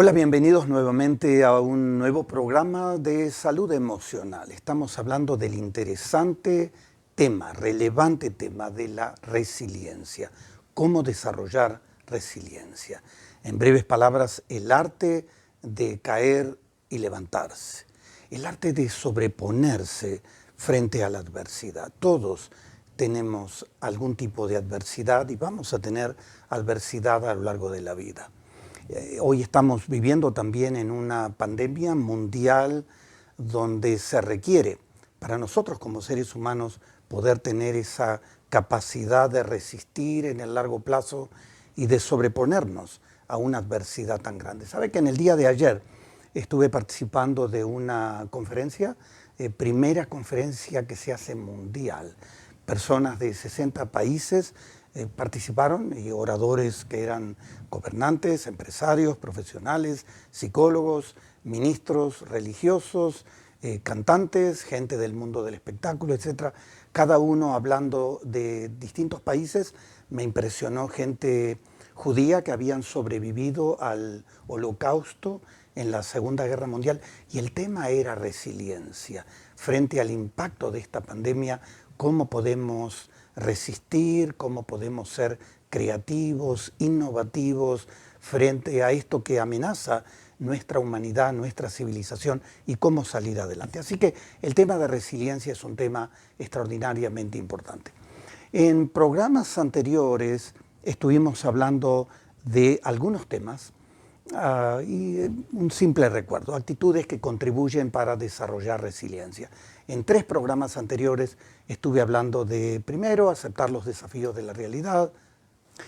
Hola, bienvenidos nuevamente a un nuevo programa de salud emocional. Estamos hablando del interesante tema, relevante tema de la resiliencia. Cómo desarrollar resiliencia. En breves palabras, el arte de caer y levantarse. El arte de sobreponerse frente a la adversidad. Todos tenemos algún tipo de adversidad y vamos a tener adversidad a lo largo de la vida. Hoy estamos viviendo también en una pandemia mundial donde se requiere para nosotros como seres humanos poder tener esa capacidad de resistir en el largo plazo y de sobreponernos a una adversidad tan grande. ¿Sabe que en el día de ayer estuve participando de una conferencia, primera conferencia que se hace mundial? Personas de 60 países participaron y oradores que eran gobernantes, empresarios, profesionales, psicólogos, ministros religiosos, cantantes, gente del mundo del espectáculo, etc. Cada uno hablando de distintos países. Me impresionó gente judía que habían sobrevivido al Holocausto en la Segunda Guerra Mundial, y el tema era resiliencia. Frente al impacto de esta pandemia, cómo podemos resistir, cómo podemos ser creativos, innovativos frente a esto que amenaza nuestra humanidad, nuestra civilización, y cómo salir adelante. Así que el tema de resiliencia es un tema extraordinariamente importante. En programas anteriores estuvimos hablando de algunos temas y un simple recuerdo, actitudes que contribuyen para desarrollar resiliencia. En 3 programas anteriores estuve hablando de, primero, aceptar los desafíos de la realidad,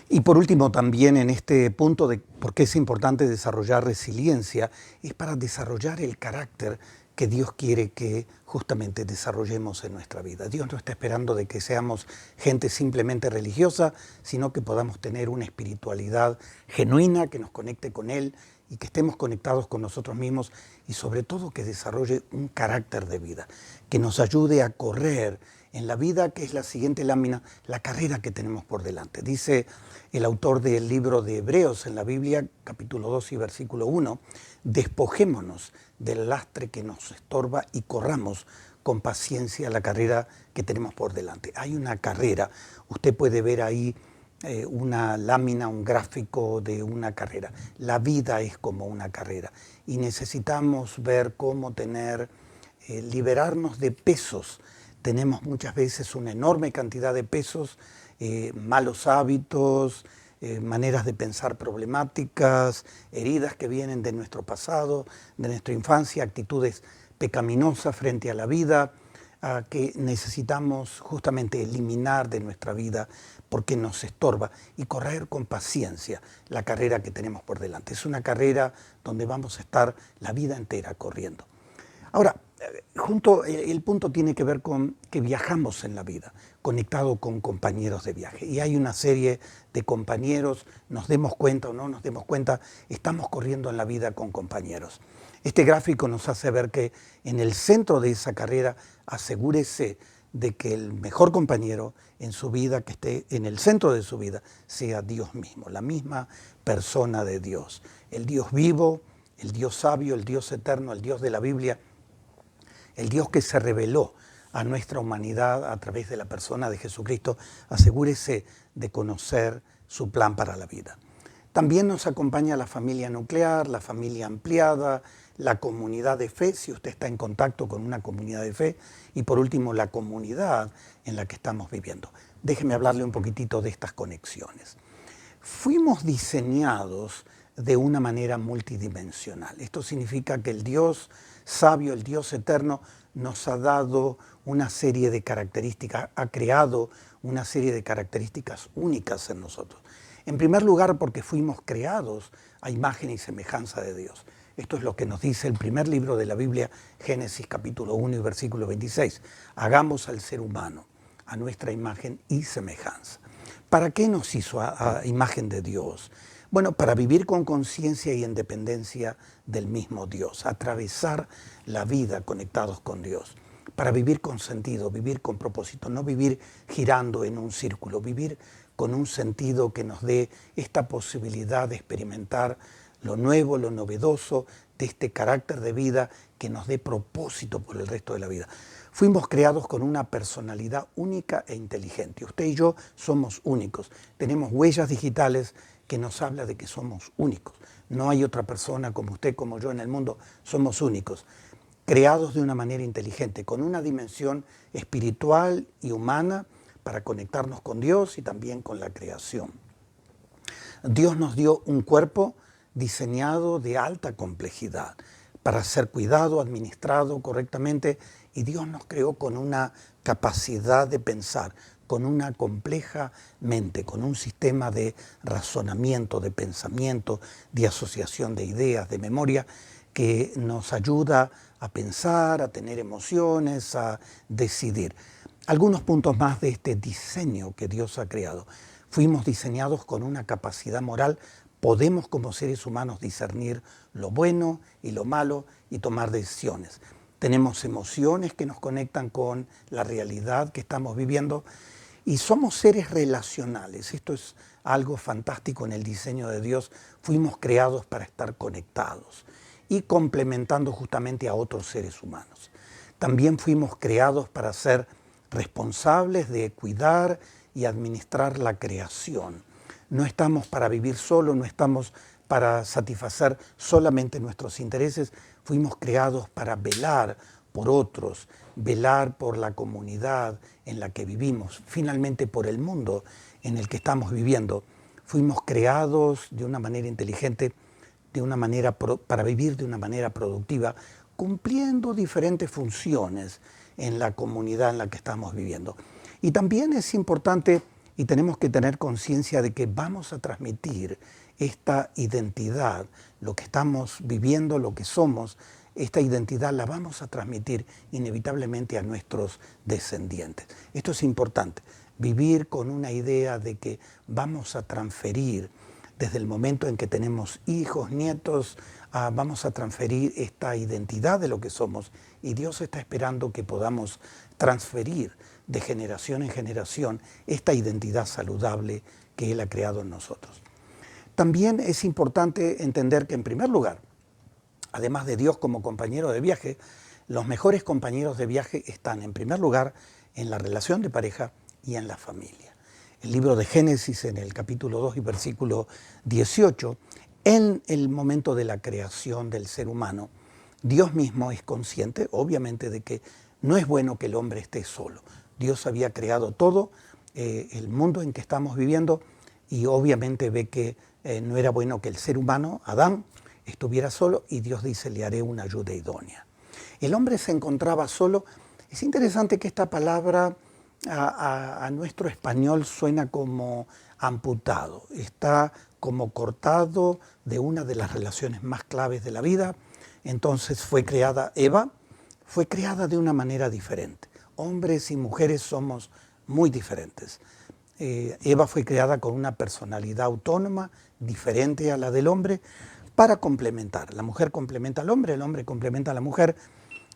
y por último también en este punto de por qué es importante desarrollar resiliencia, es para desarrollar el carácter que Dios quiere que justamente desarrollemos en nuestra vida. Dios no está esperando de que seamos gente simplemente religiosa, sino que podamos tener una espiritualidad genuina que nos conecte con Él y que estemos conectados con nosotros mismos, y sobre todo que desarrolle un carácter de vida, que nos ayude a correr en la vida, que es la siguiente lámina, la carrera que tenemos por delante. Dice el autor del libro de Hebreos en la Biblia, capítulo 2 y versículo 1, despojémonos del lastre que nos estorba y corramos con paciencia la carrera que tenemos por delante. Hay una carrera, usted puede ver ahí una lámina, un gráfico de una carrera. La vida es como una carrera y necesitamos ver cómo liberarnos de pesos. Tenemos muchas veces una enorme cantidad de pesos, malos hábitos, maneras de pensar problemáticas, heridas que vienen de nuestro pasado, de nuestra infancia, actitudes pecaminosas frente a la vida, que necesitamos justamente eliminar de nuestra vida porque nos estorba, y correr con paciencia la carrera que tenemos por delante. Es una carrera donde vamos a estar la vida entera corriendo. Ahora, el punto tiene que ver con que viajamos en la vida, conectado con compañeros de viaje. Y hay una serie de compañeros, nos demos cuenta o no nos demos cuenta, estamos corriendo en la vida con compañeros. Este gráfico nos hace ver que en el centro de esa carrera, asegúrese de que el mejor compañero en su vida, que esté en el centro de su vida, sea Dios mismo, la misma persona de Dios. El Dios vivo, el Dios sabio, el Dios eterno, el Dios de la Biblia, el Dios que se reveló a nuestra humanidad a través de la persona de Jesucristo. Asegúrese de conocer su plan para la vida. También nos acompaña la familia nuclear, la familia ampliada, la comunidad de fe, si usted está en contacto con una comunidad de fe, y por último la comunidad en la que estamos viviendo. Déjeme hablarle un poquitito de estas conexiones. Fuimos diseñados de una manera multidimensional. Esto significa que el Dios sabio, el Dios eterno, nos ha dado una serie de características, ha creado una serie de características únicas en nosotros. En primer lugar, porque fuimos creados a imagen y semejanza de Dios. Esto es lo que nos dice el primer libro de la Biblia, Génesis capítulo 1 y versículo 26. Hagamos al ser humano a nuestra imagen y semejanza. ¿Para qué nos hizo a imagen de Dios? Bueno, para vivir con conciencia y en dependencia del mismo Dios, atravesar la vida conectados con Dios, para vivir con sentido, vivir con propósito, no vivir girando en un círculo, vivir con un sentido que nos dé esta posibilidad de experimentar lo nuevo, lo novedoso de este carácter de vida que nos dé propósito por el resto de la vida. Fuimos creados con una personalidad única e inteligente. Usted y yo somos únicos. Tenemos huellas digitales que nos habla de que somos únicos. No hay otra persona como usted, como yo en el mundo. Somos únicos, creados de una manera inteligente, con una dimensión espiritual y humana para conectarnos con Dios y también con la creación. Dios nos dio un cuerpo diseñado de alta complejidad para ser cuidado, administrado correctamente, y Dios nos creó con una capacidad de pensar, con una compleja mente, con un sistema de razonamiento, de pensamiento, de asociación de ideas, de memoria, que nos ayuda a pensar, a tener emociones, a decidir. Algunos puntos más de este diseño que Dios ha creado. Fuimos diseñados con una capacidad moral. Podemos como seres humanos discernir lo bueno y lo malo y tomar decisiones. Tenemos emociones que nos conectan con la realidad que estamos viviendo y somos seres relacionales. Esto es algo fantástico en el diseño de Dios. Fuimos creados para estar conectados y complementando justamente a otros seres humanos. También fuimos creados para ser responsables de cuidar y administrar la creación. No estamos para vivir solo, no estamos para satisfacer solamente nuestros intereses. Fuimos creados para velar por otros, velar por la comunidad en la que vivimos, finalmente por el mundo en el que estamos viviendo. Fuimos creados de una manera inteligente, para vivir de una manera productiva, cumpliendo diferentes funciones en la comunidad en la que estamos viviendo. Y también es importante y tenemos que tener conciencia de que vamos a transmitir esta identidad, lo que estamos viviendo, lo que somos, esta identidad la vamos a transmitir inevitablemente a nuestros descendientes. Esto es importante, vivir con una idea de que vamos a transferir desde el momento en que tenemos hijos, nietos, vamos a transferir esta identidad de lo que somos, y Dios está esperando que podamos transferir de generación en generación esta identidad saludable que Él ha creado en nosotros. También es importante entender que, en primer lugar, además de Dios como compañero de viaje, los mejores compañeros de viaje están, en primer lugar, en la relación de pareja y en la familia. El libro de Génesis, en el capítulo 2 y versículo 18, en el momento de la creación del ser humano, Dios mismo es consciente, obviamente, de que no es bueno que el hombre esté solo. Dios había creado todo, el mundo en que estamos viviendo, y obviamente ve que no era bueno que el ser humano, Adán, estuviera solo, y Dios dice, le haré una ayuda idónea. El hombre se encontraba solo. Es interesante que esta palabra a nuestro español suena como amputado, está como cortado de una de las relaciones más claves de la vida. Entonces fue creada Eva, fue creada de una manera diferente. Hombres y mujeres somos muy diferentes. Eva fue creada con una personalidad autónoma, diferente a la del hombre, para complementar. La mujer complementa al hombre, el hombre complementa a la mujer.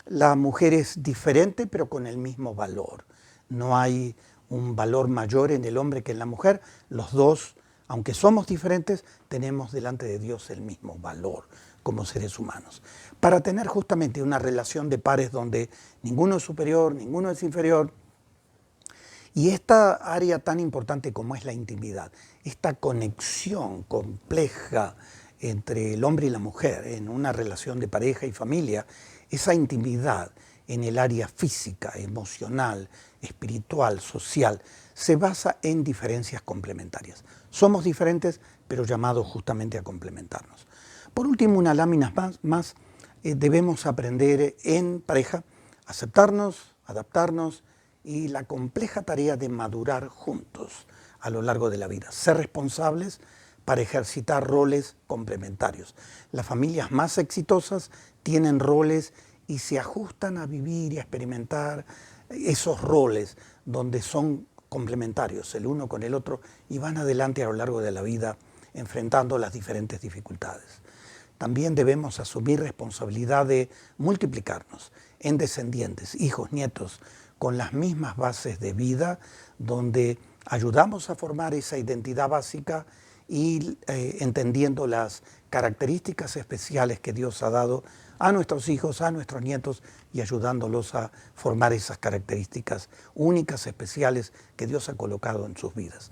La mujer es diferente, pero con el mismo valor. No hay un valor mayor en el hombre que en la mujer. Los dos, aunque somos diferentes, tenemos delante de Dios el mismo valor como seres humanos. Para tener justamente una relación de pares donde ninguno es superior, ninguno es inferior. Y esta área tan importante como es la intimidad, esta conexión compleja entre el hombre y la mujer en una relación de pareja y familia, esa intimidad en el área física, emocional, espiritual, social, se basa en diferencias complementarias. Somos diferentes, pero llamados justamente a complementarnos. Por último, unas láminas más, debemos aprender en pareja a aceptarnos, adaptarnos y la compleja tarea de madurar juntos a lo largo de la vida. Ser responsables para ejercitar roles complementarios. Las familias más exitosas tienen roles y se ajustan a vivir y a experimentar esos roles donde son complementarios el uno con el otro y van adelante a lo largo de la vida enfrentando las diferentes dificultades. También debemos asumir responsabilidad de multiplicarnos en descendientes, hijos, nietos, con las mismas bases de vida, donde ayudamos a formar esa identidad básica y entendiendo las características especiales que Dios ha dado a nuestros hijos, a nuestros nietos y ayudándolos a formar esas características únicas, especiales que Dios ha colocado en sus vidas.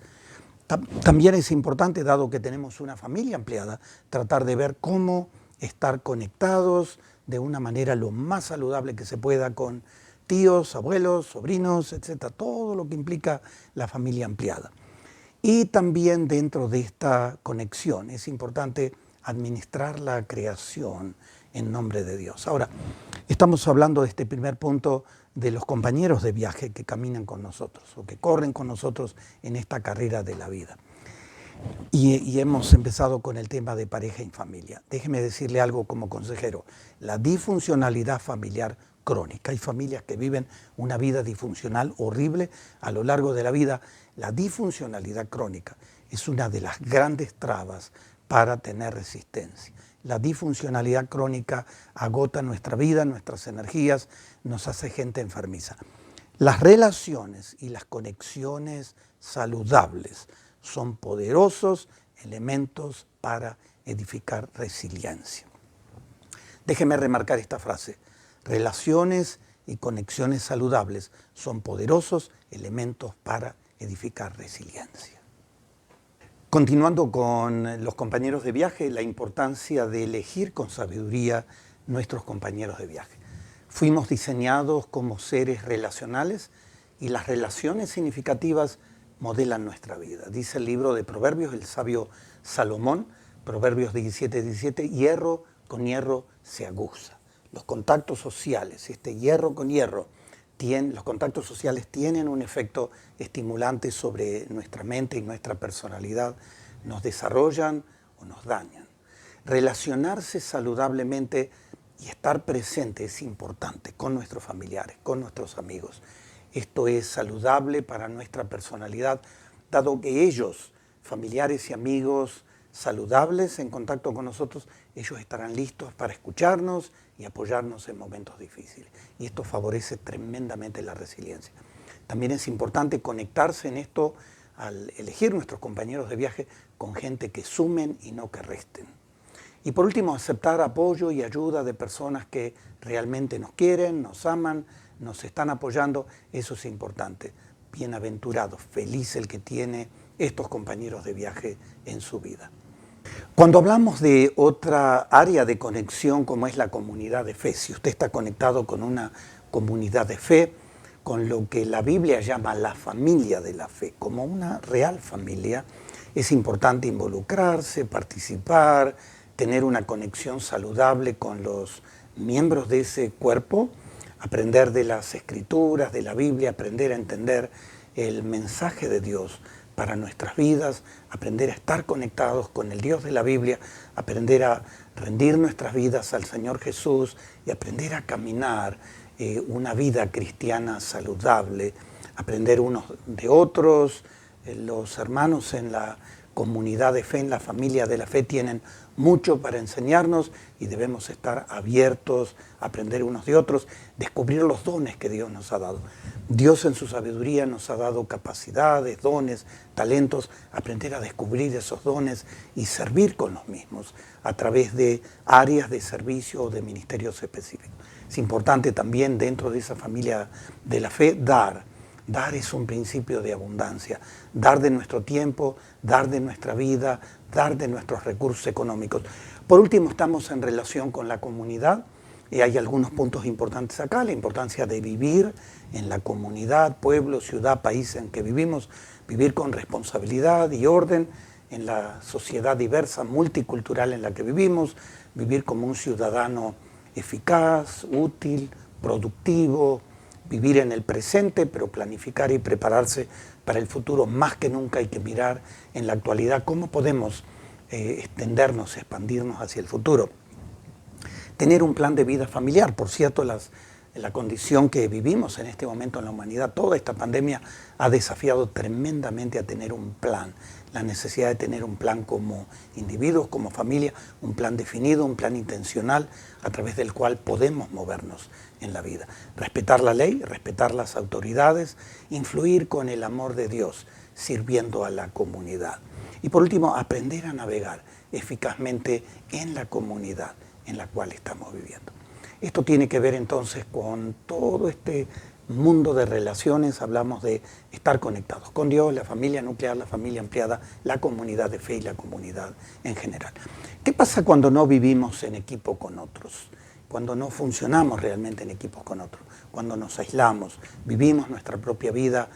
También es importante, dado que tenemos una familia ampliada, tratar de ver cómo estar conectados de una manera lo más saludable que se pueda con tíos, abuelos, sobrinos, etcétera, todo lo que implica la familia ampliada. Y también dentro de esta conexión es importante administrar la creación en nombre de Dios. Ahora, estamos hablando de este primer punto de los compañeros de viaje que caminan con nosotros o que corren con nosotros en esta carrera de la vida. Y hemos empezado con el tema de pareja y familia. Déjeme decirle algo como consejero. La disfuncionalidad familiar crónica. Hay familias que viven una vida disfuncional horrible a lo largo de la vida. La disfuncionalidad crónica es una de las grandes trabas para tener resistencia. La disfuncionalidad crónica agota nuestra vida, nuestras energías, nos hace gente enfermiza. Las relaciones y las conexiones saludables son poderosos elementos para edificar resiliencia. Déjeme remarcar esta frase. Relaciones y conexiones saludables son poderosos elementos para edificar resiliencia. Continuando con los compañeros de viaje, la importancia de elegir con sabiduría nuestros compañeros de viaje. Fuimos diseñados como seres relacionales y las relaciones significativas modelan nuestra vida. Dice el libro de Proverbios, el sabio Salomón, Proverbios 17:17, hierro con hierro se aguza. Los contactos sociales, este hierro con hierro, los contactos sociales tienen un efecto estimulante sobre nuestra mente y nuestra personalidad, nos desarrollan o nos dañan. Relacionarse saludablemente y estar presente es importante con nuestros familiares, con nuestros amigos. Esto es saludable para nuestra personalidad, dado que ellos, familiares y amigos saludables en contacto con nosotros, ellos estarán listos para escucharnos y apoyarnos en momentos difíciles. Y esto favorece tremendamente la resiliencia. También es importante conectarse en esto al elegir nuestros compañeros de viaje con gente que sumen y no que resten. Y por último, aceptar apoyo y ayuda de personas que realmente nos quieren, nos aman, nos están apoyando. Eso es importante. Bienaventurado, feliz el que tiene estos compañeros de viaje en su vida. Cuando hablamos de otra área de conexión como es la comunidad de fe, si usted está conectado con una comunidad de fe, con lo que la Biblia llama la familia de la fe, como una real familia, es importante involucrarse, participar, tener una conexión saludable con los miembros de ese cuerpo, aprender de las Escrituras, de la Biblia, aprender a entender el mensaje de Dios para nuestras vidas, aprender a estar conectados con el Dios de la Biblia, aprender a rendir nuestras vidas al Señor Jesús y aprender a caminar una vida cristiana saludable, aprender unos de otros. Los hermanos en la comunidad de fe, en la familia de la fe, tienen mucho para enseñarnos y debemos estar abiertos a aprender unos de otros, descubrir los dones que Dios nos ha dado. Dios en su sabiduría nos ha dado capacidades, dones, talentos, aprender a descubrir esos dones y servir con los mismos a través de áreas de servicio o de ministerios específicos. Es importante también dentro de esa familia de la fe dar. Dar es un principio de abundancia. Dar de nuestro tiempo, dar de nuestra vida, dar de nuestros recursos económicos. Por último, estamos en relación con la comunidad. Y hay algunos puntos importantes acá, la importancia de vivir en la comunidad, pueblo, ciudad, país en que vivimos, vivir con responsabilidad y orden en la sociedad diversa, multicultural en la que vivimos, vivir como un ciudadano eficaz, útil, productivo, vivir en el presente, pero planificar y prepararse para el futuro. Más que nunca hay que mirar en la actualidad cómo podemos extendernos, expandirnos hacia el futuro. Tener un plan de vida familiar. Por cierto, la condición que vivimos en este momento en la humanidad, toda esta pandemia ha desafiado tremendamente a tener un plan. La necesidad de tener un plan como individuos, como familia, un plan definido, un plan intencional a través del cual podemos movernos en la vida. Respetar la ley, respetar las autoridades, influir con el amor de Dios. sirviendo a la comunidad. Y por último, aprender a navegar eficazmente en la comunidad en la cual estamos viviendo. Esto tiene que ver entonces con todo este mundo de relaciones. Hablamos de estar conectados con Dios, la familia nuclear, la familia ampliada, la comunidad de fe y la comunidad en general. ¿Qué pasa cuando no vivimos en equipo con otros? Cuando no funcionamos realmente en equipos con otros, cuando nos aislamos, vivimos nuestra propia vida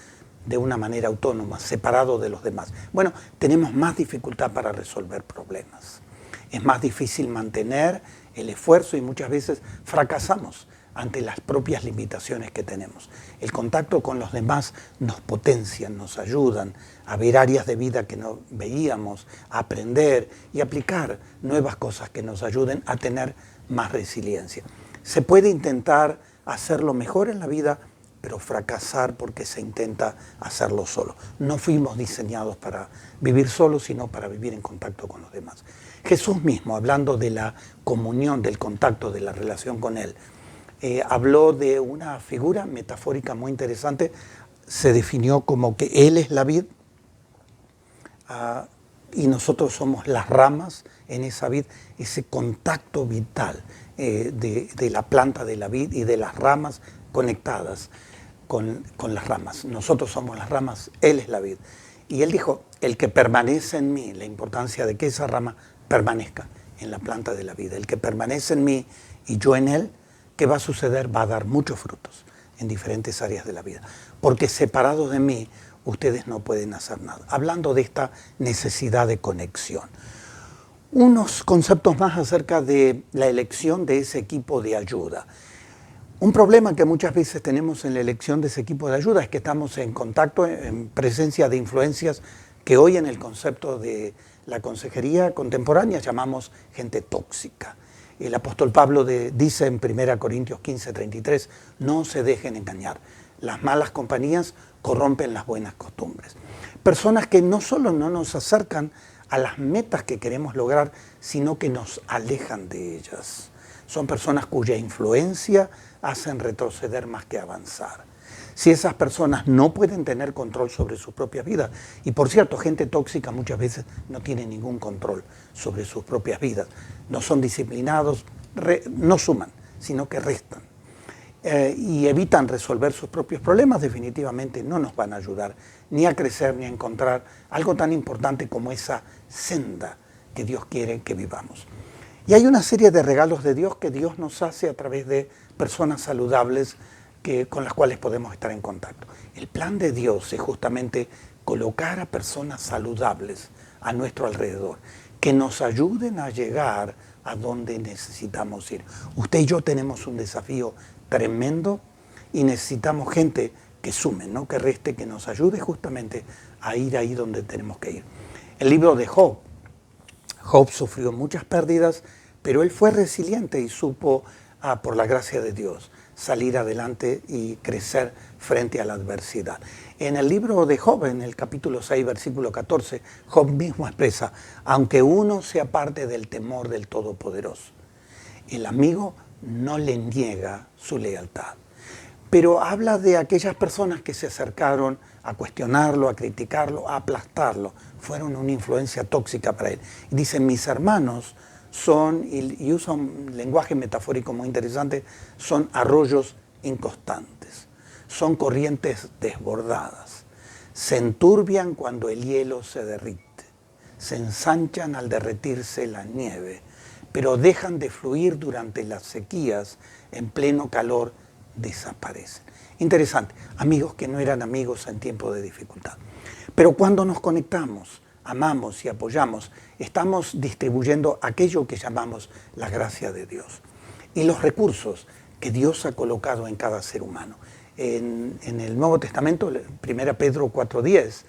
de una manera autónoma, separado de los demás. Bueno, tenemos más dificultad para resolver problemas. Es más difícil mantener el esfuerzo y muchas veces fracasamos ante las propias limitaciones que tenemos. El contacto con los demás nos potencian, nos ayudan a ver áreas de vida que no veíamos, a aprender y aplicar nuevas cosas que nos ayuden a tener más resiliencia. Se puede intentar hacerlo mejor en la vida, pero fracasar porque se intenta hacerlo solo. No fuimos diseñados para vivir solos, sino para vivir en contacto con los demás. Jesús mismo, hablando de la comunión, del contacto, de la relación con Él, habló de una figura metafórica muy interesante. Se definió como que Él es la vid y nosotros somos las ramas en esa vid, ese contacto vital de la planta de la vid y de las ramas conectadas con las ramas. Nosotros somos las ramas, Él es la vid. Y Él dijo, el que permanece en mí, la importancia de que esa rama permanezca en la planta de la vida. El que permanece en mí y yo en Él, ¿qué va a suceder? Va a dar muchos frutos en diferentes áreas de la vida. Porque separados de mí, ustedes no pueden hacer nada. Hablando de esta necesidad de conexión. Unos conceptos más acerca de la elección de ese equipo de ayuda. Un problema que muchas veces tenemos en la elección de ese equipo de ayuda es que estamos en contacto, en presencia de influencias que hoy en el concepto de la consejería contemporánea llamamos gente tóxica. El apóstol Pablo dice en 1 Corintios 15:33, no se dejen engañar. Las malas compañías corrompen las buenas costumbres. Personas que no solo no nos acercan a las metas que queremos lograr, sino que nos alejan de ellas. Son personas cuya influencia hacen retroceder más que avanzar. Si esas personas no pueden tener control sobre sus propias vidas, y por cierto, gente tóxica muchas veces no tiene ningún control sobre sus propias vidas, no son disciplinados, no suman, sino que restan, y evitan resolver sus propios problemas, definitivamente no nos van a ayudar ni a crecer ni a encontrar algo tan importante como esa senda que Dios quiere que vivamos. Y hay una serie de regalos de Dios que Dios nos hace a través de personas saludables con las cuales podemos estar en contacto. El plan de Dios es justamente colocar a personas saludables a nuestro alrededor, que nos ayuden a llegar a donde necesitamos ir. Usted y yo tenemos un desafío tremendo y necesitamos gente que sume, no que reste, que nos ayude justamente a ir ahí donde tenemos que ir. El libro de Job. Job sufrió muchas pérdidas, pero él fue resiliente y supo, por la gracia de Dios, salir adelante y crecer frente a la adversidad. En el libro de Job, en el capítulo 6, versículo 14, Job mismo expresa, aunque uno se aparte del temor del Todopoderoso, el amigo no le niega su lealtad. Pero habla de aquellas personas que se acercaron a cuestionarlo, a criticarlo, a aplastarlo. Fueron una influencia tóxica para él. Y dice, mis hermanos son, y usa un lenguaje metafórico muy interesante, son arroyos inconstantes, son corrientes desbordadas, se enturbian cuando el hielo se derrite, se ensanchan al derretirse la nieve, pero dejan de fluir durante las sequías, en pleno calor desaparecen. Interesante, amigos que no eran amigos en tiempo de dificultad. Pero cuando nos conectamos, amamos y apoyamos, estamos distribuyendo aquello que llamamos la gracia de Dios y los recursos que Dios ha colocado en cada ser humano. En el Nuevo Testamento, 1 Pedro 4:10,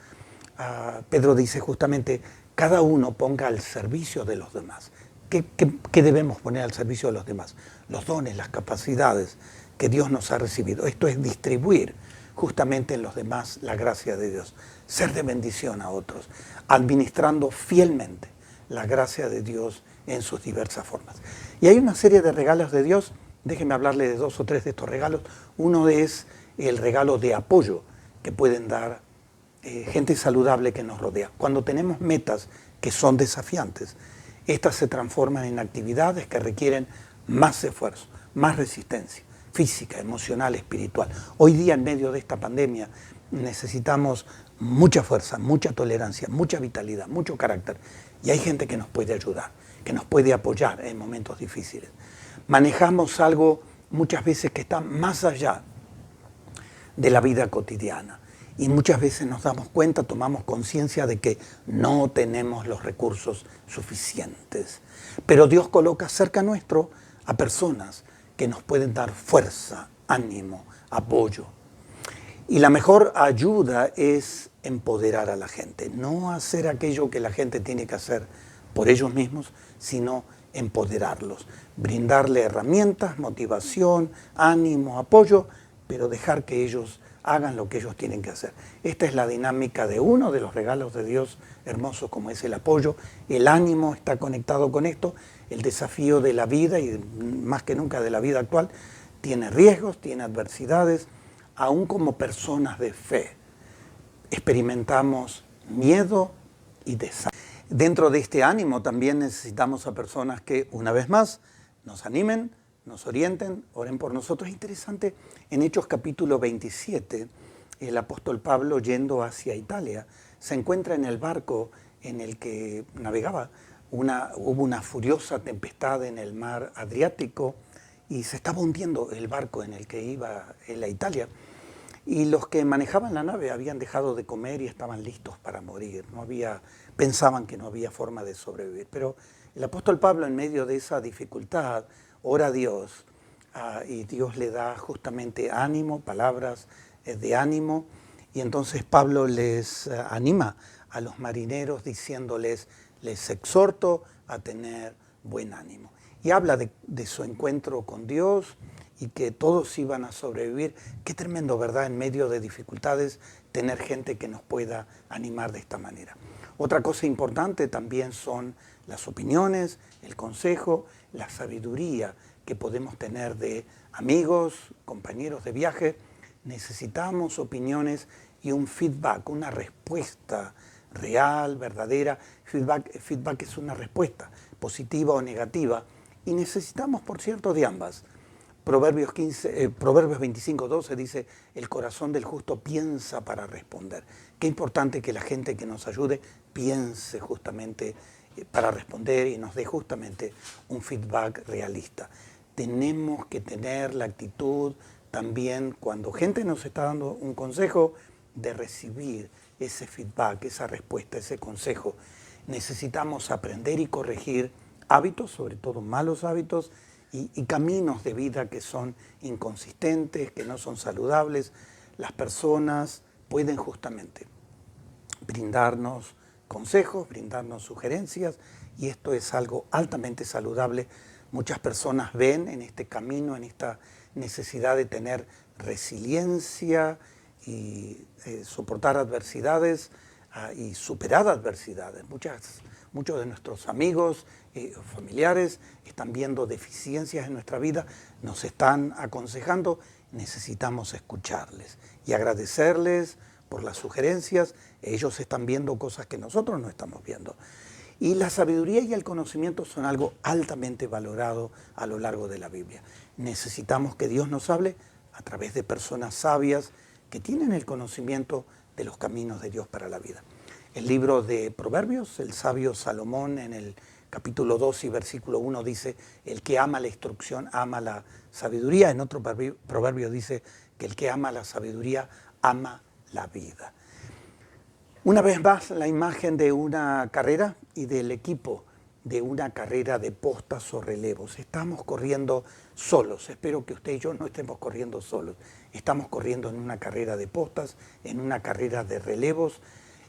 Pedro dice justamente, cada uno ponga al servicio de los demás. ¿Qué debemos poner al servicio de los demás? Los dones, las capacidades que Dios nos ha recibido. Esto es distribuir justamente en los demás la gracia de Dios. Ser de bendición a otros, administrando fielmente la gracia de Dios en sus diversas formas. Y hay una serie de regalos de Dios. Déjenme hablarle de 2 o 3 de estos regalos. Uno es el regalo de apoyo que pueden dar gente saludable que nos rodea. Cuando tenemos metas que son desafiantes, estas se transforman en actividades que requieren más esfuerzo, más resistencia física, emocional, espiritual. Hoy día, en medio de esta pandemia, necesitamos mucha fuerza, mucha tolerancia, mucha vitalidad, mucho carácter. Y hay gente que nos puede ayudar, que nos puede apoyar en momentos difíciles. Manejamos algo muchas veces que está más allá de la vida cotidiana. Y muchas veces nos damos cuenta, tomamos conciencia de que no tenemos los recursos suficientes. Pero Dios coloca cerca nuestro a personas que nos pueden dar fuerza, ánimo, apoyo. Y la mejor ayuda es empoderar a la gente, no hacer aquello que la gente tiene que hacer por ellos mismos, sino empoderarlos, brindarle herramientas, motivación, ánimo, apoyo, pero dejar que ellos hagan lo que ellos tienen que hacer. Esta es la dinámica de uno de los regalos de Dios hermosos, como es el apoyo. El ánimo está conectado con esto. El desafío de la vida, y más que nunca de la vida actual, tiene riesgos, tiene adversidades. Aún como personas de fe, experimentamos miedo y desánimo. Dentro de este ánimo también necesitamos a personas que, una vez más, nos animen, nos orienten, oren por nosotros. Es interesante, en Hechos capítulo 27, el apóstol Pablo, yendo hacia Italia, se encuentra en el barco en el que navegaba. Hubo una furiosa tempestad en el mar Adriático y se estaba hundiendo el barco en el que iba él a Italia. Y los que manejaban la nave habían dejado de comer y estaban listos para morir. Pensaban que no había forma de sobrevivir. Pero el apóstol Pablo, en medio de esa dificultad, ora a Dios y Dios le da justamente ánimo, palabras de ánimo. Y entonces Pablo les anima a los marineros diciéndoles, les exhorto a tener buen ánimo. Y habla de su encuentro con Dios y que todos iban a sobrevivir. Qué tremendo, ¿verdad? En medio de dificultades, tener gente que nos pueda animar de esta manera. Otra cosa importante también son las opiniones, el consejo, la sabiduría que podemos tener de amigos, compañeros de viaje. Necesitamos opiniones y un feedback, una respuesta real, verdadera. Feedback es una respuesta, positiva o negativa. Y necesitamos, por cierto, de ambas. Proverbios 25:12 dice, el corazón del justo piensa para responder. Qué importante que la gente que nos ayude piense justamente para responder y nos dé justamente un feedback realista. Tenemos que tener la actitud también, cuando gente nos está dando un consejo, de recibir ese feedback, esa respuesta, ese consejo. Necesitamos aprender y corregir hábitos, sobre todo malos hábitos, y caminos de vida que son inconsistentes, que no son saludables. Las personas pueden justamente brindarnos consejos, brindarnos sugerencias, y esto es algo altamente saludable. Muchas personas ven en este camino, en esta necesidad de tener resiliencia y soportar adversidades y superar adversidades. Muchos de nuestros amigos, familiares, están viendo deficiencias en nuestra vida, nos están aconsejando, necesitamos escucharles y agradecerles por las sugerencias. Ellos están viendo cosas que nosotros no estamos viendo. Y la sabiduría y el conocimiento son algo altamente valorado a lo largo de la Biblia. Necesitamos que Dios nos hable a través de personas sabias que tienen el conocimiento de los caminos de Dios para la vida. El libro de Proverbios, el sabio Salomón, en el capítulo 2 y versículo 1 dice, el que ama la instrucción ama la sabiduría. En otro proverbio dice que el que ama la sabiduría ama la vida. Una vez más, la imagen de una carrera y del equipo de una carrera de postas o relevos. Estamos corriendo solos. Espero que usted y yo no estemos corriendo solos. Estamos corriendo en una carrera de postas, en una carrera de relevos.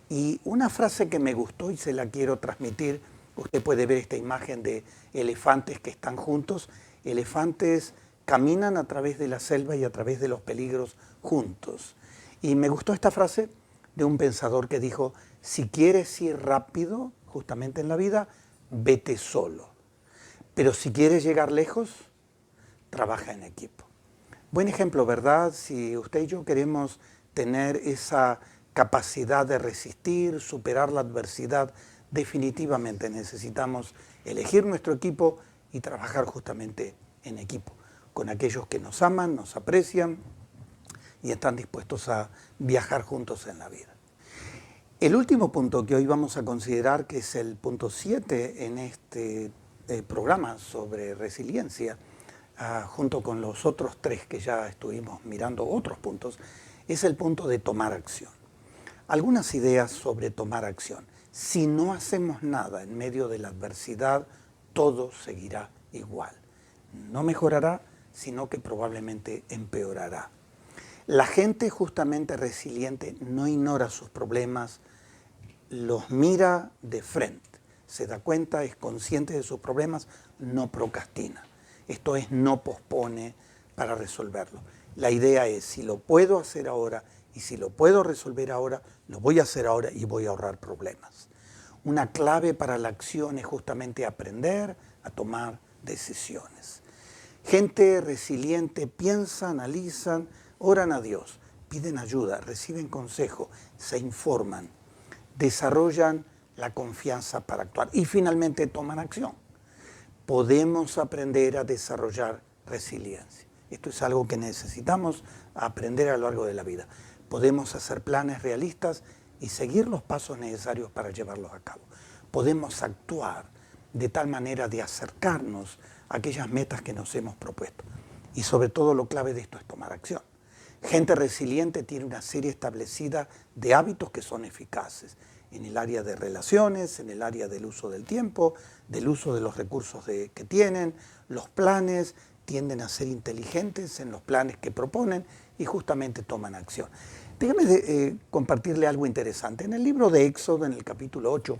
Y una frase que me gustó y se la quiero transmitir, usted puede ver esta imagen de elefantes que están juntos. Elefantes caminan a través de la selva y a través de los peligros juntos. Y me gustó esta frase de un pensador que dijo, si quieres ir rápido, justamente en la vida, vete solo. Pero si quieres llegar lejos, trabaja en equipo. Buen ejemplo, ¿verdad? Si usted y yo queremos tener esa capacidad de resistir, superar la adversidad. Definitivamente necesitamos elegir nuestro equipo y trabajar justamente en equipo, con aquellos que nos aman, nos aprecian y están dispuestos a viajar juntos en la vida. El último punto que hoy vamos a considerar, que es el punto 7 en este programa sobre resiliencia, junto con los otros 3 que ya estuvimos mirando, otros puntos, es el punto de tomar acción. Algunas ideas sobre tomar acción. Si no hacemos nada en medio de la adversidad, todo seguirá igual. No mejorará, sino que probablemente empeorará. La gente justamente resiliente no ignora sus problemas, los mira de frente, se da cuenta, es consciente de sus problemas, no procrastina. Esto es, no pospone para resolverlo. La idea es, si lo puedo hacer ahora y si lo puedo resolver ahora, lo voy a hacer ahora y voy a ahorrar problemas. Una clave para la acción es justamente aprender a tomar decisiones. Gente resiliente piensa, analizan, oran a Dios, piden ayuda, reciben consejo, se informan, desarrollan la confianza para actuar y finalmente toman acción. Podemos aprender a desarrollar resiliencia. Esto es algo que necesitamos aprender a lo largo de la vida. Podemos hacer planes realistas y seguir los pasos necesarios para llevarlos a cabo. Podemos actuar de tal manera de acercarnos a aquellas metas que nos hemos propuesto. Y sobre todo lo clave de esto es tomar acción. Gente resiliente tiene una serie establecida de hábitos que son eficaces en el área de relaciones, en el área del uso del tiempo, del uso de los recursos que tienen, los planes, tienden a ser inteligentes en los planes que proponen y justamente toman acción. Déjame compartirle algo interesante. En el libro de Éxodo, en el capítulo 8,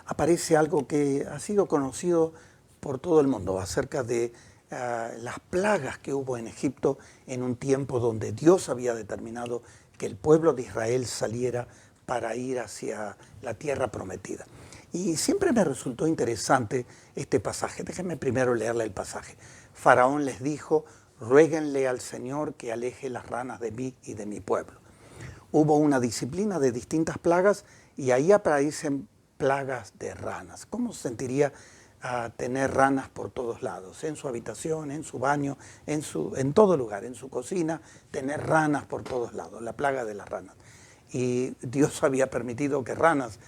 aparece algo que ha sido conocido por todo el mundo acerca de las plagas que hubo en Egipto en un tiempo donde Dios había determinado que el pueblo de Israel saliera para ir hacia la tierra prometida. Y siempre me resultó interesante este pasaje. Déjenme primero leerle el pasaje. Faraón les dijo: ruéguenle al Señor que aleje las ranas de mí y de mi pueblo. Hubo una disciplina de distintas plagas y ahí aparecen plagas de ranas. ¿Cómo se sentiría tener ranas por todos lados? En su habitación, en su baño, en todo lugar, en su cocina, tener ranas por todos lados, la plaga de las ranas. Y Dios había permitido que ranas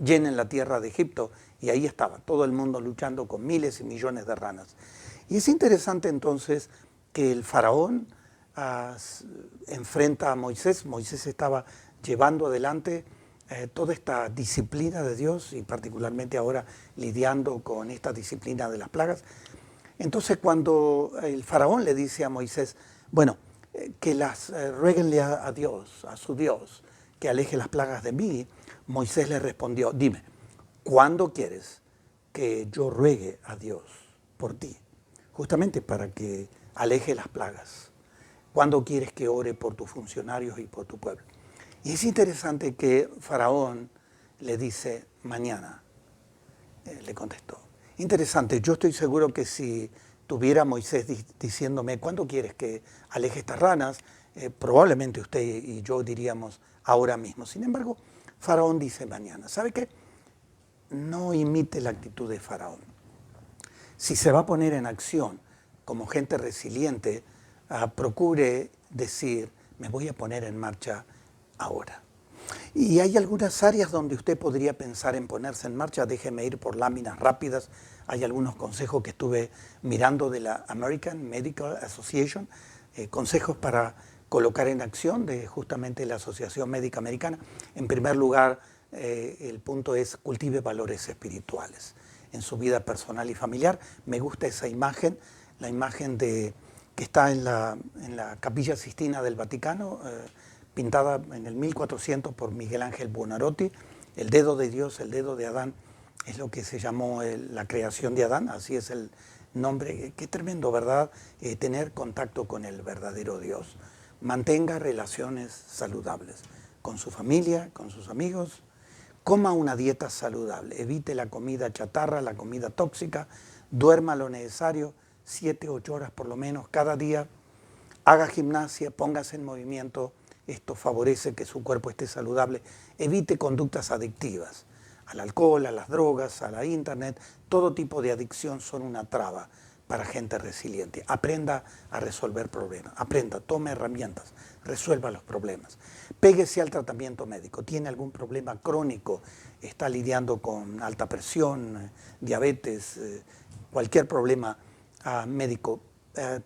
llenen la tierra de Egipto y ahí estaba todo el mundo luchando con miles y millones de ranas. Y es interesante entonces que el faraón enfrenta a Moisés. Moisés estaba llevando adelante toda esta disciplina de Dios y particularmente ahora lidiando con esta disciplina de las plagas. Entonces cuando el faraón le dice a Moisés, bueno, que ruéguenle a Dios, a su Dios, que aleje las plagas de mí, Moisés le respondió: dime, ¿cuándo quieres que yo ruegue a Dios por ti? Justamente para que aleje las plagas. ¿Cuándo quieres que ore por tus funcionarios y por tu pueblo? Y es interesante que Faraón le dice: mañana, le contestó. Interesante, yo estoy seguro que si tuviera Moisés diciéndome: ¿cuándo quieres que aleje estas ranas? Probablemente usted y yo diríamos: ahora mismo. Sin embargo, Faraón dice: mañana. ¿Sabe qué? No imite la actitud de Faraón. Si se va a poner en acción como gente resiliente, procure decir: me voy a poner en marcha ahora. Y hay algunas áreas donde usted podría pensar en ponerse en marcha. Déjeme ir por láminas rápidas. Hay algunos consejos que estuve mirando de la American Medical Association, consejos para colocar en acción de justamente la Asociación Médica Americana. En primer lugar, el punto es: cultive valores espirituales en su vida personal y familiar. Me gusta esa imagen, la imagen que está en la Capilla Sistina del Vaticano, pintada en el 1400 por Miguel Ángel Buonarroti. El dedo de Dios, el dedo de Adán, es lo que se llamó la creación de Adán, así es el nombre. Qué tremendo, ¿verdad? Tener contacto con el verdadero Dios. Mantenga relaciones saludables con su familia, con sus amigos. Coma una dieta saludable, evite la comida chatarra, la comida tóxica, duerma lo necesario, 7 u 8 horas por lo menos cada día, haga gimnasia, póngase en movimiento Esto favorece que su cuerpo esté saludable, evite conductas adictivas al alcohol, a las drogas, a la internet. Todo tipo de adicción son una traba para gente resiliente. Aprenda a resolver problemas, aprenda, tome herramientas, resuelva los problemas. Péguese al tratamiento médico. ¿Tiene algún problema crónico? ¿Está lidiando con alta presión, diabetes, cualquier problema médico?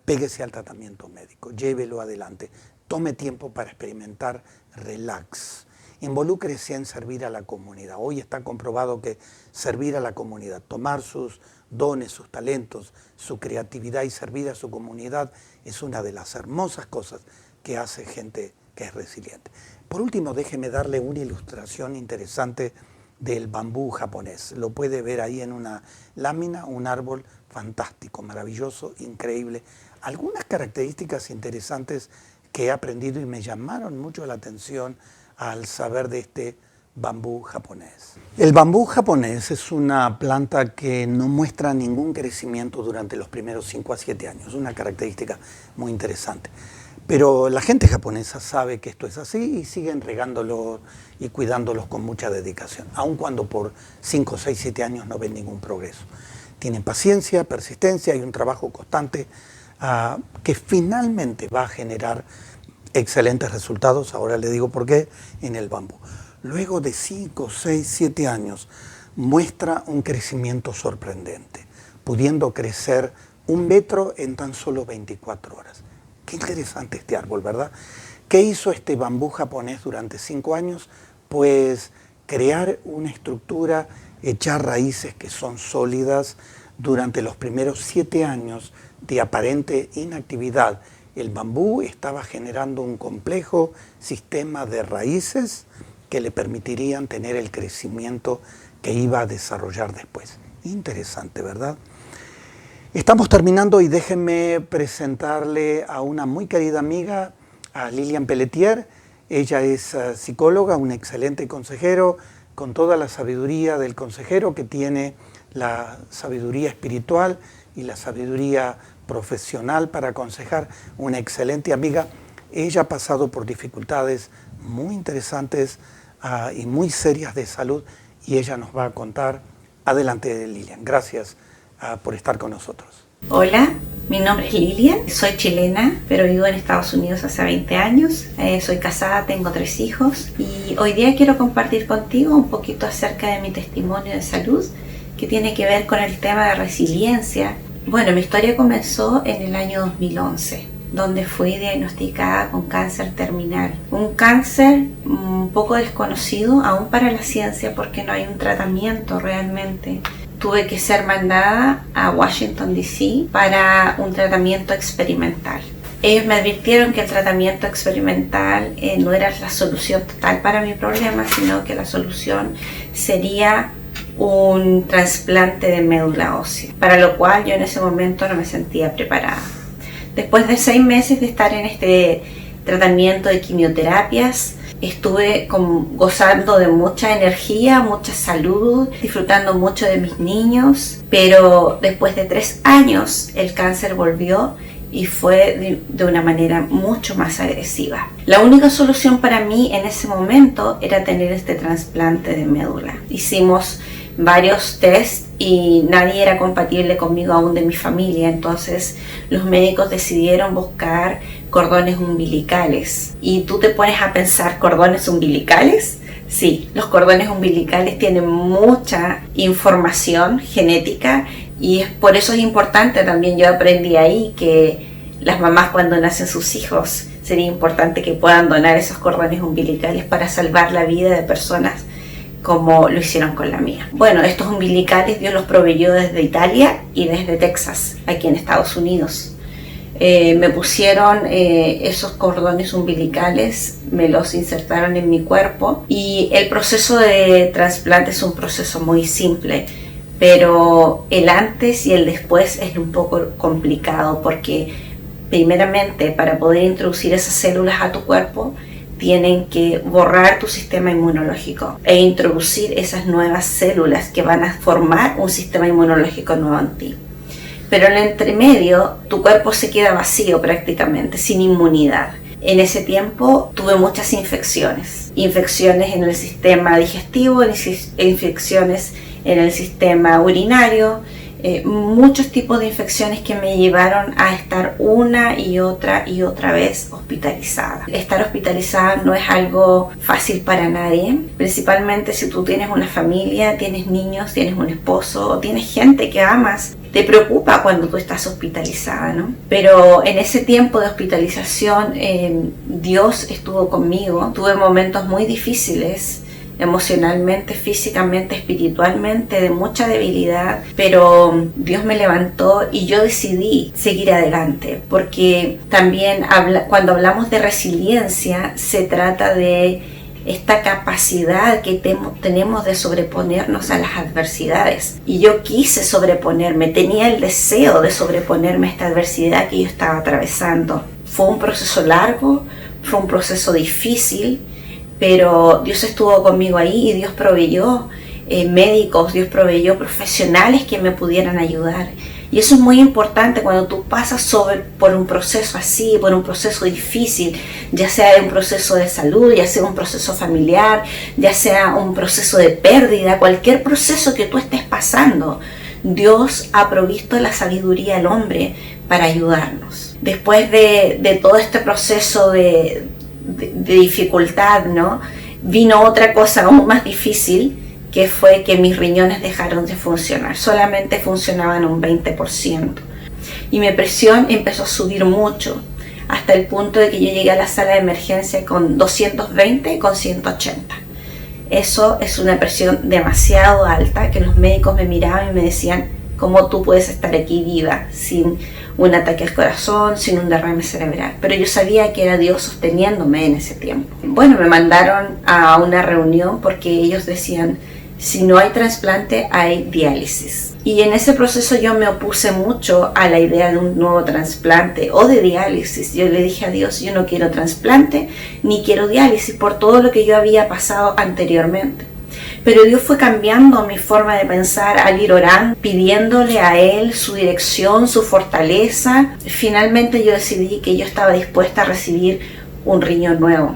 Péguese al tratamiento médico, llévelo adelante. Tome tiempo para experimentar relax. Involúcrese en servir a la comunidad. Hoy está comprobado que servir a la comunidad, tomar sus dones, sus talentos, su creatividad y servir a su comunidad es una de las hermosas cosas que hace gente que es resiliente. Por último, déjeme darle una ilustración interesante del bambú japonés. Lo puede ver ahí en una lámina, un árbol fantástico, maravilloso, increíble. Algunas características interesantes que he aprendido y me llamaron mucho la atención al saber de este bambú japonés. El bambú japonés es una planta que no muestra ningún crecimiento durante los primeros 5 a 7 años, una característica muy interesante. Pero la gente japonesa sabe que esto es así y siguen regándolos y cuidándolos con mucha dedicación, aun cuando por 5, 6, 7 años no ven ningún progreso. Tienen paciencia, persistencia y un trabajo constante que finalmente va a generar excelentes resultados. Ahora le digo por qué en el bambú. Luego de 5, 6, 7 años muestra un crecimiento sorprendente, pudiendo crecer 1 metro en tan solo 24 horas. Qué interesante este árbol, ¿verdad? ¿Qué hizo este bambú japonés durante 5 años? Pues crear una estructura, echar raíces que son sólidas. Durante los primeros 7 años de aparente inactividad, el bambú estaba generando un complejo sistema de raíces que le permitirían tener el crecimiento que iba a desarrollar después. Interesante, ¿verdad? Estamos terminando y déjenme presentarle a una muy querida amiga, a Lilian Pelletier. Ella es psicóloga, un excelente consejero, con toda la sabiduría del consejero, que tiene la sabiduría espiritual y la sabiduría profesional para aconsejar. Una excelente amiga. Ella ha pasado por dificultades muy interesantes y muy serias de salud, y ella nos va a contar. Adelante, Lilian. Gracias por estar con nosotros. Hola, mi nombre es Lilian, soy chilena, pero vivo en Estados Unidos hace 20 años. Soy casada, tengo 3 hijos y hoy día quiero compartir contigo un poquito acerca de mi testimonio de salud, que tiene que ver con el tema de resiliencia. Bueno, mi historia comenzó en el año 2011, donde fui diagnosticada con cáncer terminal. Un cáncer un poco desconocido aún para la ciencia, porque no hay un tratamiento realmente. Tuve que ser mandada a Washington, D.C. para un tratamiento experimental. Ellos me advirtieron que el tratamiento experimental no era la solución total para mi problema, sino que la solución sería un trasplante de médula ósea, para lo cual yo en ese momento no me sentía preparada. Después de 6 meses de estar en este tratamiento de quimioterapias, estuve gozando de mucha energía, mucha salud, disfrutando mucho de mis niños, pero después de 3 años el cáncer volvió y fue de una manera mucho más agresiva. La única solución para mí en ese momento era tener este trasplante de médula. Hicimos varios tests y nadie era compatible conmigo aún de mi familia, entonces los médicos decidieron buscar cordones umbilicales. Y tú te pones a pensar, ¿cordones umbilicales? Sí, los cordones umbilicales tienen mucha información genética y por eso es importante. También yo aprendí ahí que las mamás, cuando nacen sus hijos, sería importante que puedan donar esos cordones umbilicales para salvar la vida de personas como lo hicieron con la mía. Bueno, estos umbilicales Dios los proveyó desde Italia y desde Texas, aquí en Estados Unidos. Me pusieron esos cordones umbilicales, me los insertaron en mi cuerpo, y el proceso de trasplante es un proceso muy simple, pero el antes y el después es un poco complicado, porque primeramente, para poder introducir esas células a tu cuerpo, tienen que borrar tu sistema inmunológico e introducir esas nuevas células que van a formar un sistema inmunológico nuevo en ti. Pero en el entremedio, tu cuerpo se queda vacío prácticamente, sin inmunidad. En ese tiempo tuve muchas infecciones en el sistema digestivo, infecciones en el sistema urinario, muchos tipos de infecciones que me llevaron a estar una y otra vez hospitalizada. Estar hospitalizada no es algo fácil para nadie, principalmente si tú tienes una familia, tienes niños, tienes un esposo o tienes gente que amas. Te preocupa cuando tú estás hospitalizada, ¿no? Pero en ese tiempo de hospitalización, Dios estuvo conmigo. Tuve momentos muy difíciles, emocionalmente, físicamente, espiritualmente, de mucha debilidad, pero Dios me levantó y yo decidí seguir adelante, porque también cuando hablamos de resiliencia, se trata de esta capacidad que tenemos de sobreponernos a las adversidades. Y yo quise sobreponerme, tenía el deseo de sobreponerme a esta adversidad que yo estaba atravesando. Fue un proceso largo, fue un proceso difícil, pero Dios estuvo conmigo ahí y Dios proveyó médicos, Dios proveyó profesionales que me pudieran ayudar. Y eso es muy importante cuando tú pasas por un proceso así, por un proceso difícil, ya sea un proceso de salud, ya sea un proceso familiar, ya sea un proceso de pérdida, cualquier proceso que tú estés pasando, Dios ha provisto la sabiduría al hombre para ayudarnos. Después de todo este proceso de dificultad, ¿no? Vino otra cosa aún más difícil, que fue que mis riñones dejaron de funcionar. Solamente funcionaban un 20%. Y mi presión empezó a subir mucho, hasta el punto de que yo llegué a la sala de emergencia con 220 con 180. Eso es una presión demasiado alta, que los médicos me miraban y me decían, ¿cómo tú puedes estar aquí viva sin un ataque al corazón, sin un derrame cerebral? Pero yo sabía que era Dios sosteniéndome en ese tiempo. Bueno, me mandaron a una reunión porque ellos decían, si no hay trasplante, hay diálisis. Y en ese proceso yo me opuse mucho a la idea de un nuevo trasplante o de diálisis. Yo le dije a Dios, yo no quiero trasplante ni quiero diálisis por todo lo que yo había pasado anteriormente. Pero Dios fue cambiando mi forma de pensar al ir orando, pidiéndole a Él su dirección, su fortaleza. Finalmente yo decidí que yo estaba dispuesta a recibir un riñón nuevo.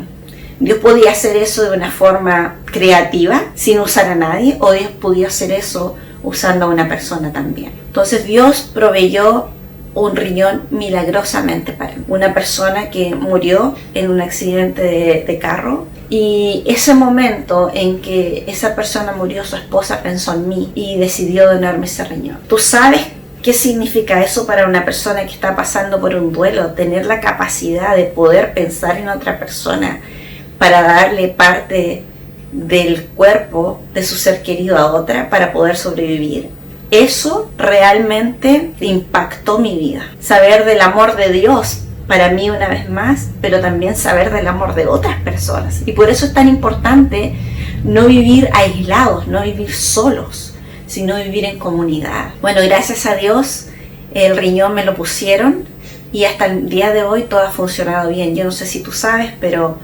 Dios podía hacer eso de una forma creativa, sin usar a nadie, o Dios podía hacer eso usando a una persona también. Entonces Dios proveyó un riñón milagrosamente para mí. Una persona que murió en un accidente de carro, y ese momento en que esa persona murió, su esposa pensó en mí y decidió donarme ese riñón. ¿Tú sabes qué significa eso para una persona que está pasando por un duelo? Tener la capacidad de poder pensar en otra persona para darle parte del cuerpo de su ser querido a otra para poder sobrevivir. Eso realmente impactó mi vida. Saber del amor de Dios para mí una vez más, pero también saber del amor de otras personas. Y por eso es tan importante no vivir aislados, no vivir solos, sino vivir en comunidad. Bueno, gracias a Dios el riñón me lo pusieron y hasta el día de hoy todo ha funcionado bien. Yo no sé si tú sabes, pero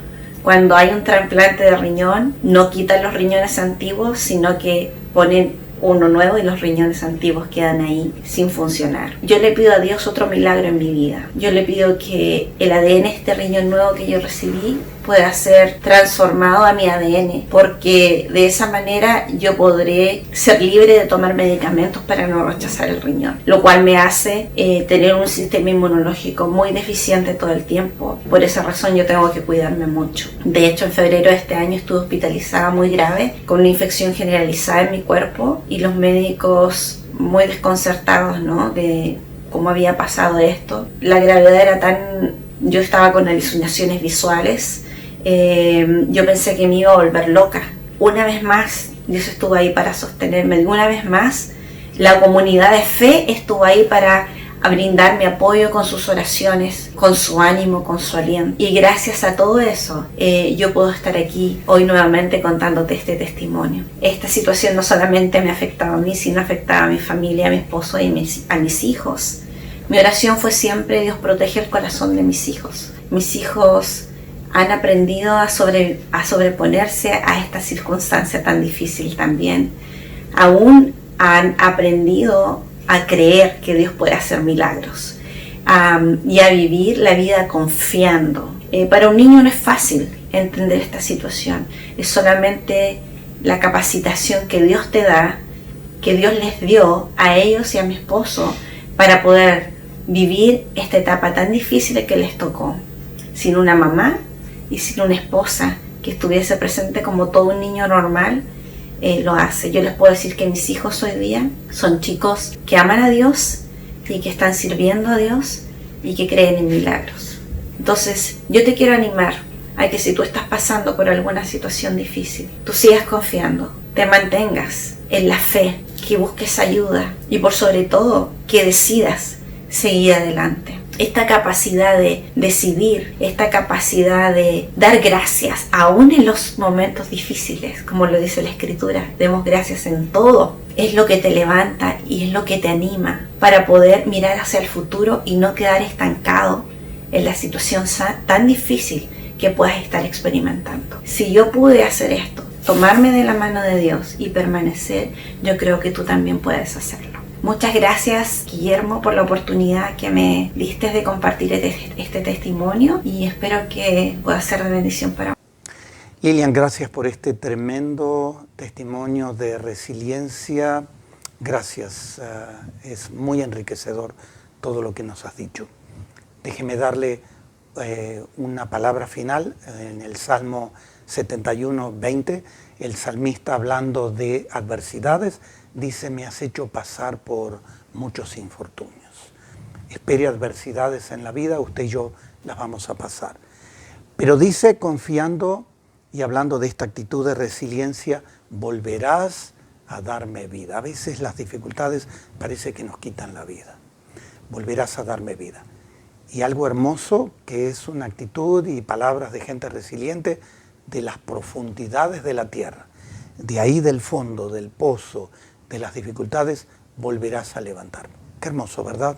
cuando hay un trasplante de riñón, no quitan los riñones antiguos, sino que ponen uno nuevo y los riñones antiguos quedan ahí sin funcionar. Yo le pido a Dios otro milagro en mi vida. Yo le pido que el ADN, este riñón nuevo que yo recibí, pueda ser transformado a mi ADN, porque de esa manera yo podré ser libre de tomar medicamentos para no rechazar el riñón, lo cual me hace tener un sistema inmunológico muy deficiente todo el tiempo. Por esa razón yo tengo que cuidarme mucho. De hecho, en febrero de este año estuve hospitalizada muy grave, con una infección generalizada en mi cuerpo, y los médicos muy desconcertados, ¿no?, de cómo había pasado esto. La gravedad era tan... Yo estaba con alucinaciones visuales. Yo pensé que me iba a volver loca. Una vez más, Dios estuvo ahí para sostenerme. Una vez más, la comunidad de fe estuvo ahí para brindarme apoyo con sus oraciones, con su ánimo, con su aliento. Y gracias a todo eso, yo puedo estar aquí hoy nuevamente contándote este testimonio. Esta situación no solamente me afectaba a mí, sino afectaba a mi familia, a mi esposo y a mis hijos. Mi oración fue siempre: Dios, protege el corazón de mis hijos. Mis hijos han aprendido a sobreponerse a esta circunstancia tan difícil también. Aún han aprendido a creer que Dios puede hacer milagros. y a vivir la vida confiando. Para un niño no es fácil entender esta situación, es solamente la capacitación que Dios te da, que Dios les dio a ellos y a mi esposo para poder vivir esta etapa tan difícil que les tocó, sin una mamá y sin una esposa que estuviese presente como todo un niño normal lo hace. Yo les puedo decir que mis hijos hoy día son chicos que aman a Dios y que están sirviendo a Dios y que creen en milagros. Entonces, yo te quiero animar a que si tú estás pasando por alguna situación difícil, tú sigas confiando, te mantengas en la fe, que busques ayuda y por sobre todo que decidas seguir adelante. Esta capacidad de decidir, esta capacidad de dar gracias, aún en los momentos difíciles, como lo dice la Escritura, demos gracias en todo, es lo que te levanta y es lo que te anima para poder mirar hacia el futuro y no quedar estancado en la situación tan difícil que puedas estar experimentando. Si yo pude hacer esto, tomarme de la mano de Dios y permanecer, yo creo que tú también puedes hacerlo. Muchas gracias, Guillermo, por la oportunidad que me diste de compartir este testimonio y espero que pueda ser de bendición para mí. Lilian, gracias por este tremendo testimonio de resiliencia. Gracias, es muy enriquecedor todo lo que nos has dicho. Déjeme darle una palabra final. En el Salmo 71, 20, el salmista, hablando de adversidades, dice: me has hecho pasar por muchos infortunios. Espere adversidades en la vida, usted y yo las vamos a pasar. Pero dice, confiando y hablando de esta actitud de resiliencia, volverás a darme vida. A veces las dificultades parece que nos quitan la vida. Volverás a darme vida. Y algo hermoso, que es una actitud y palabras de gente resiliente, de las profundidades de la tierra. De ahí, del fondo, del pozo, de las dificultades, volverás a levantar. Qué hermoso, ¿verdad?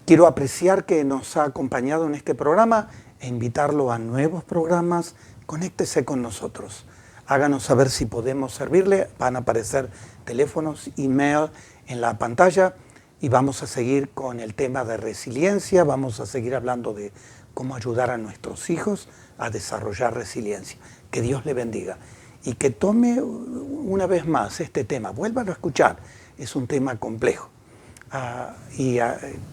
Quiero apreciar que nos ha acompañado en este programa e invitarlo a nuevos programas. Conéctese con nosotros. Háganos saber si podemos servirle. Van a aparecer teléfonos, email en la pantalla y vamos a seguir con el tema de resiliencia. Vamos a seguir hablando de cómo ayudar a nuestros hijos a desarrollar resiliencia. Que Dios le bendiga. Y que tome una vez más este tema, vuélvalo a escuchar, es un tema complejo.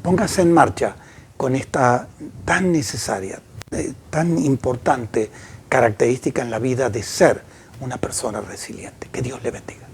Póngase en marcha con esta tan necesaria, tan importante característica en la vida de ser una persona resiliente. Que Dios le bendiga.